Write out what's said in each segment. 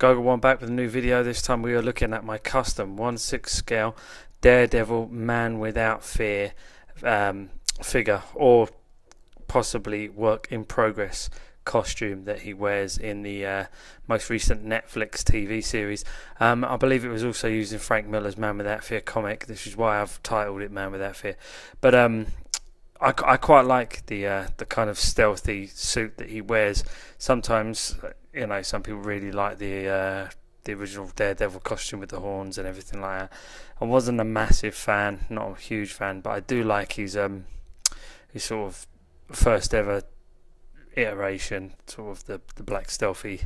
One back with a new video. This time we are looking at my custom 1/6 scale Daredevil Man Without Fear figure, or possibly work in progress costume that he wears in the most recent Netflix TV series. I believe it was also used in Frank Miller's Man Without Fear comic. This is why I've titled it Man Without Fear. But I quite like the kind of stealthy suit that he wears. Sometimes, you know, some people really like the original Daredevil costume with the horns and everything like that. I wasn't a massive fan, not a huge fan, but I do like his sort of first ever iteration, sort of the black stealthy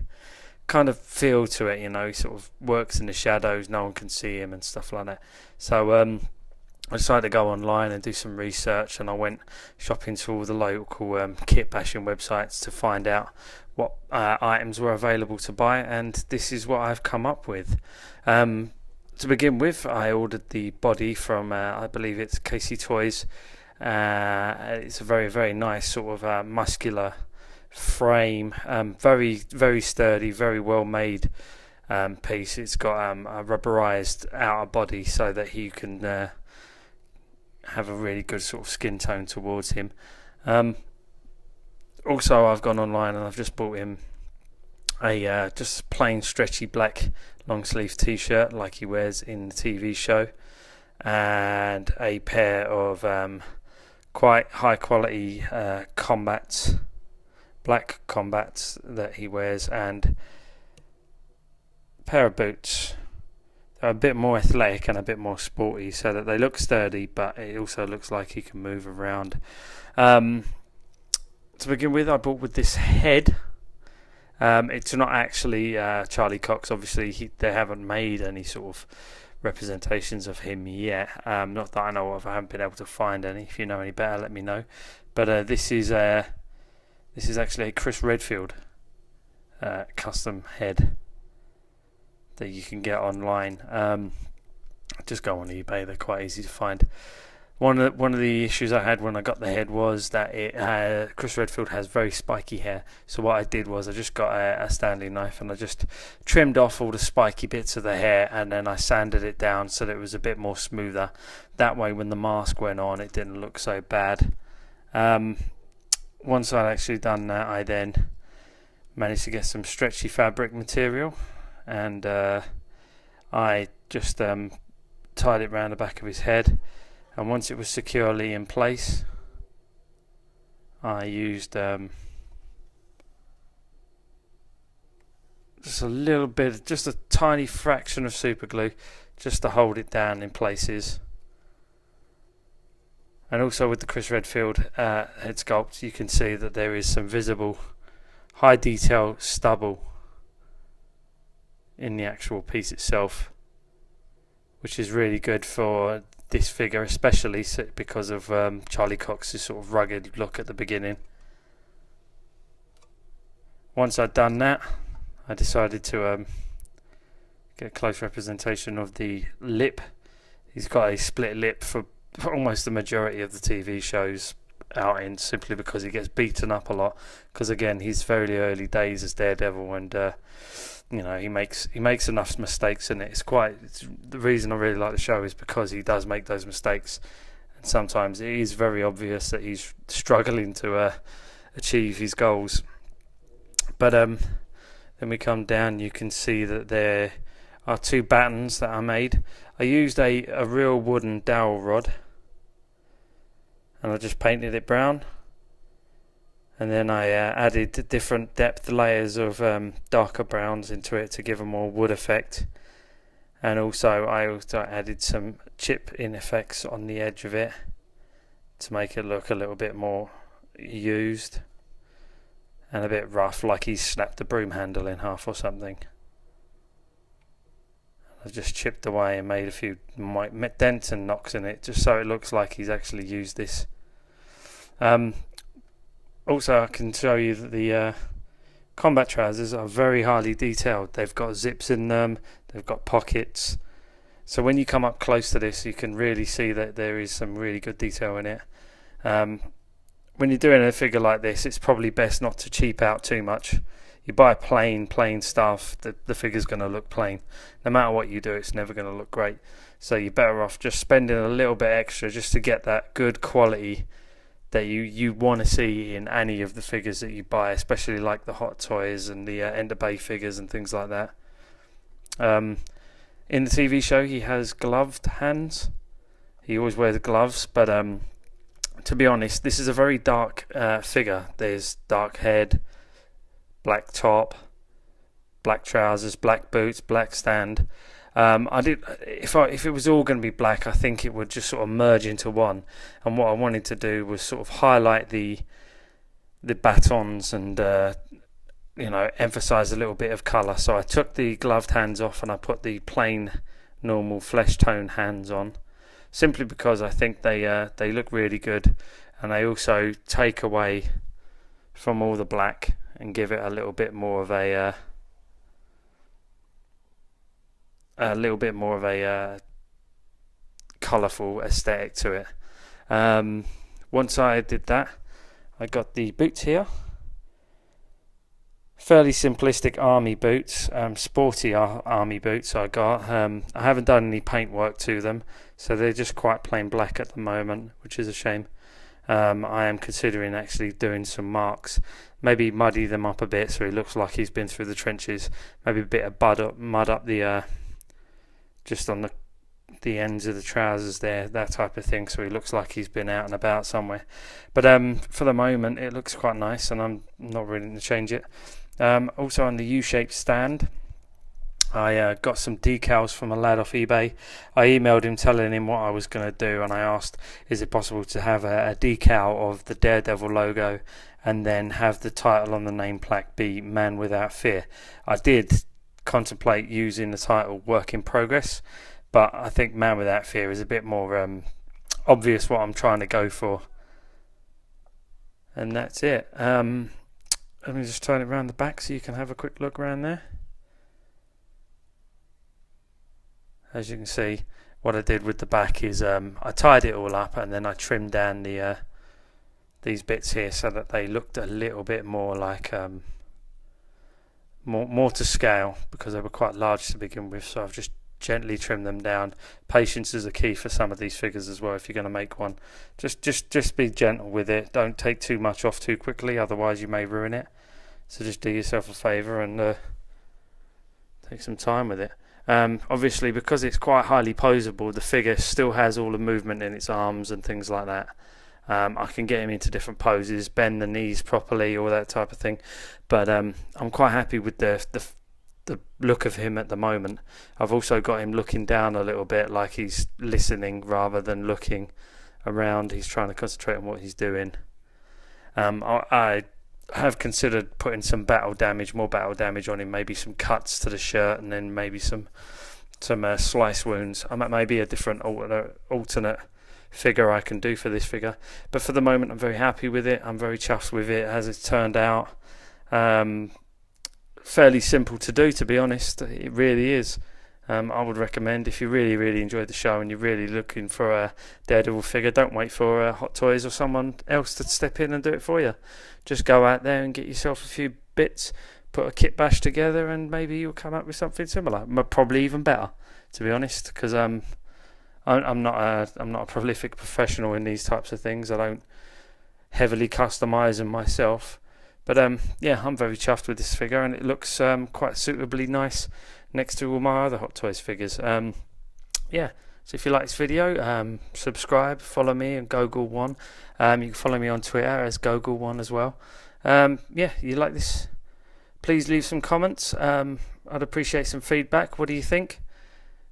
kind of feel to it. You know, he sort of works in the shadows, no one can see him and stuff like that. So I decided to go online and do some research, and I went shopping to all the local kit bashing websites to find out what items were available to buy, and this is what I've come up with. To begin with, I ordered the body from I believe it's Hot Toys. It's a very, very nice sort of muscular frame, very, very sturdy, very well made piece. It's got a rubberized outer body so that you can have a really good sort of skin tone towards him. Also, I've gone online and I've just bought him a just plain stretchy black long sleeve t-shirt like he wears in the TV show, and a pair of quite high quality black combats that he wears, and a pair of boots. They're a bit more athletic and a bit more sporty, so that they look sturdy, but it also looks like he can move around. To begin with, I bought with this head. It's not actually Charlie Cox. Obviously, they haven't made any sort of representations of him yet. Not that I know of. I haven't been able to find any. If you know any better, let me know. But this is actually a Chris Redfield custom head that you can get online. Just go on eBay; they're quite easy to find. One of the issues I had when I got the head was that Chris Redfield has very spiky hair. So what I did was I just got a Stanley knife and I just trimmed off all the spiky bits of the hair, and then I sanded it down so that it was a bit more smoother. That way, when the mask went on, it didn't look so bad. Once I'd actually done that, I then managed to get some stretchy fabric material, and I just tied it around the back of his head. And once it was securely in place, I used just a little bit, just a tiny fraction of super glue, just to hold it down in places. And also with the Chris Redfield head sculpt, you can see that there is some visible high detail stubble in the actual piece itself, which is really good for this figure, especially because of Charlie Cox's sort of rugged look at the beginning. Once I'd done that, I decided to get a close representation of the lip. He's got a split lip for almost the majority of the TV shows out in, simply because he gets beaten up a lot, because again, he's very early days as Daredevil, and you know, he makes enough mistakes in it. It's the reason I really like the show is because he does make those mistakes, and sometimes it is very obvious that he's struggling to achieve his goals. But then we come down, you can see that there are two battens that I made. I used a real wooden dowel rod, and I just painted it brown, and then I added different depth layers of darker browns into it to give a more wood effect. And also I added some chip in effects on the edge of it to make it look a little bit more used and a bit rough, like he's snapped the broom handle in half or something. I've just chipped away and made a few dents and knocks in it, just so it looks like he's actually used this. Also, I can show you that the combat trousers are very highly detailed. They've got zips in them, they've got pockets. So when you come up close to this, you can really see that there is some really good detail in it. When you're doing a figure like this, it's probably best not to cheap out too much. You buy plain stuff, the figure's going to look plain. No matter what you do, it's never going to look great. So you're better off just spending a little bit extra just to get that good quality that you want to see in any of the figures that you buy, especially like the Hot Toys and the Enterbay figures and things like that. In the TV show, he has gloved hands. He always wears gloves, but to be honest, this is a very dark figure. There's dark head, black top, black trousers, black boots, black stand. If it was all going to be black, I think it would just sort of merge into one. And what I wanted to do was sort of highlight the batons and emphasize a little bit of color. So I took the gloved hands off and I put the plain, normal flesh tone hands on, simply because I think they look really good, and they also take away from all the black and give it a little bit more of a colourful aesthetic to it. Once I did that, I got the boots here. Fairly simplistic army boots, sporty army boots I got. I haven't done any paintwork to them, so they're just quite plain black at the moment, which is a shame. I am considering actually doing some marks, maybe muddy them up a bit so he looks like he's been through the trenches, maybe a bit of mud up the just on the ends of the trousers there, that type of thing, so he looks like he's been out and about somewhere. But for the moment it looks quite nice, and I'm not really going to change it. Also on the U-shaped stand, I got some decals from a lad off eBay. I emailed him telling him what I was going to do, and I asked, is it possible to have a decal of the Daredevil logo and then have the title on the name plaque be Man Without Fear. I did contemplate using the title Work in Progress, but I think Man Without Fear is a bit more obvious what I'm trying to go for. And that's it. Let me just turn it around the back so you can have a quick look around there. As you can see, what I did with the back is I tied it all up, and then I trimmed down the these bits here so that they looked a little bit more like more to scale, because they were quite large to begin with. So I've just gently trimmed them down. Patience is a key for some of these figures as well. If you're going to make one, just be gentle with it. Don't take too much off too quickly, otherwise you may ruin it. So just do yourself a favour and take some time with it. Obviously, because it's quite highly posable, the figure still has all the movement in its arms and things like that. I can get him into different poses, bend the knees properly, all that type of thing. But I'm quite happy with the look of him at the moment. I've also got him looking down a little bit, like he's listening rather than looking around. He's trying to concentrate on what he's doing. I have considered putting some more battle damage on him, maybe some cuts to the shirt, and then maybe some slice wounds. Maybe a different alternate figure I can do for this figure, but for the moment I'm very happy with it. I'm very chuffed with it as it's turned out. Fairly simple to do, to be honest. It really is. I would recommend, if you really enjoyed the show and you're really looking for a Daredevil figure, don't wait for Hot Toys or someone else to step in and do it for you. Just go out there and get yourself a few bits, put a kit bash together, and maybe you'll come up with something similar. Probably even better, to be honest, because I'm not a prolific professional in these types of things. I don't heavily customize them myself. But yeah, I'm very chuffed with this figure, and it looks quite suitably nice next to all my other Hot Toys figures. Yeah, so if you like this video, subscribe, follow me and Goggle1. You can follow me on Twitter as Goggle1 as well. Yeah, you like this? Please leave some comments. I'd appreciate some feedback. What do you think?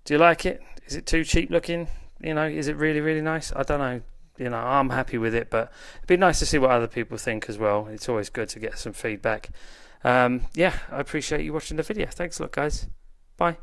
Do you like it? Is it too cheap looking? You know, is it really nice? I don't know. You know, I'm happy with it, but it'd be nice to see what other people think as well. It's always good to get some feedback. Yeah, I appreciate you watching the video. Thanks a lot, guys. Bye.